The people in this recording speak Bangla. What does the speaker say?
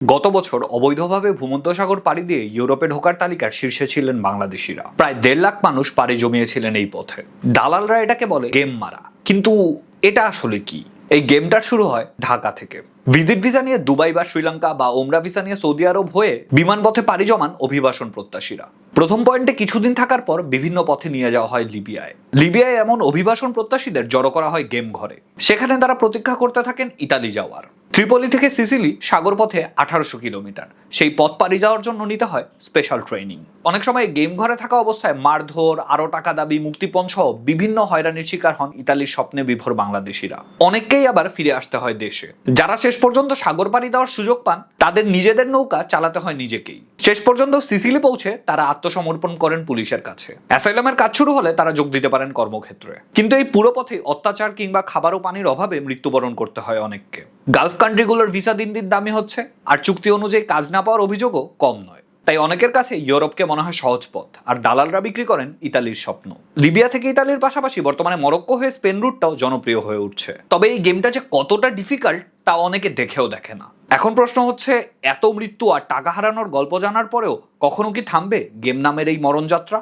গত বছর অবৈধভাবে ভূমধ্যসাগর পাড়ি দিয়ে ইউরোপে ঢোকার তালিকার শীর্ষে ছিলেন বাংলাদেশিরা। প্রায় 1.5 লাখ মানুষ পাড়ি জমিয়েছিলেন এই পথে। দালালরা এটাকে বলে গেম মারা, কিন্তু এটা আসলে কি? এই গেমটার শুরু হয় ঢাকা থেকে। ভিজিট ভিসা নিয়ে দুবাই বা শ্রীলঙ্কা বা ওমরা ভিসা নিয়ে সৌদি আরব হয়ে বিমানপথে পাড়ি জমান অভিবাসন প্রত্যাশীরা। প্রথম পয়েন্টে কিছুদিন থাকার পর বিভিন্ন পথে নিয়ে যাওয়া হয় লিবিয়ায়। লিবিয়ায় এমন অভিবাসন প্রত্যাশীদের জড়ো করা হয় গেম ঘরে। সেখানে তারা প্রতীক্ষা করতে থাকেন ইতালি যাওয়ার। ত্রিপলি থেকে সিসিলি সাগর পথে 1800 কিলোমিটার। সেই পথ পাড়ি যাওয়ার জন্য নিতে হয় স্পেশাল ট্রেনিং। অনেক সময় গেম ঘরে থাকা অবস্থায় মারধর, আরো টাকা দাবি, মুক্তিপণ সহ বিভিন্ন হয়রানির শিকার হন ইতালির স্বপ্নে বিভোর বাংলাদেশিরা। অনেককেই আবার ফিরে আসতে হয় দেশে। যারা শেষ পর্যন্ত সাগর পাড়ি দেওয়ার সুযোগ পান, তাদের নিজেদের নৌকা চালাতে হয় নিজেকেই। শেষ পর্যন্ত সিসিলি পৌঁছে তারা আত্মসমর্পণ করেন পুলিশের কাছে। অ্যাসাইলামের কাজ শুরু হলে তারা যোগ দিতে পারেন কর্মক্ষেত্রে। কিন্তু এই পুরো পথে অত্যাচার কিংবা খাবার ও পানির অভাবে মৃত্যুবরণ করতে হয় অনেককে। গালফ কান্ট্রিগুলোর ভিসা দিন দিন দামি হচ্ছে, আর চুক্তি অনুযায়ী কাজ না পাওয়ার অভিযোগও কম নয়। তাই অনেকের কাছে ইউরোপকে মনে হয় সহজ পথ, আর দালালরা বিক্রি করেন ইতালির স্বপ্ন। লিবিয়া থেকে ইতালির পাশাপাশি বর্তমানে মরক্কো হয়ে স্পেন রুটটাও জনপ্রিয় হয়ে উঠছে। তবে এই গেমটা যে কতটা ডিফিকাল্ট তা অনেকে দেখেও দেখে না। এখন প্রশ্ন হচ্ছে, এত মৃত্যু আর টাকা হারানোর গল্প জানার পরেও কখনো কি থামবে গেম নামের এই মরণযাত্রা?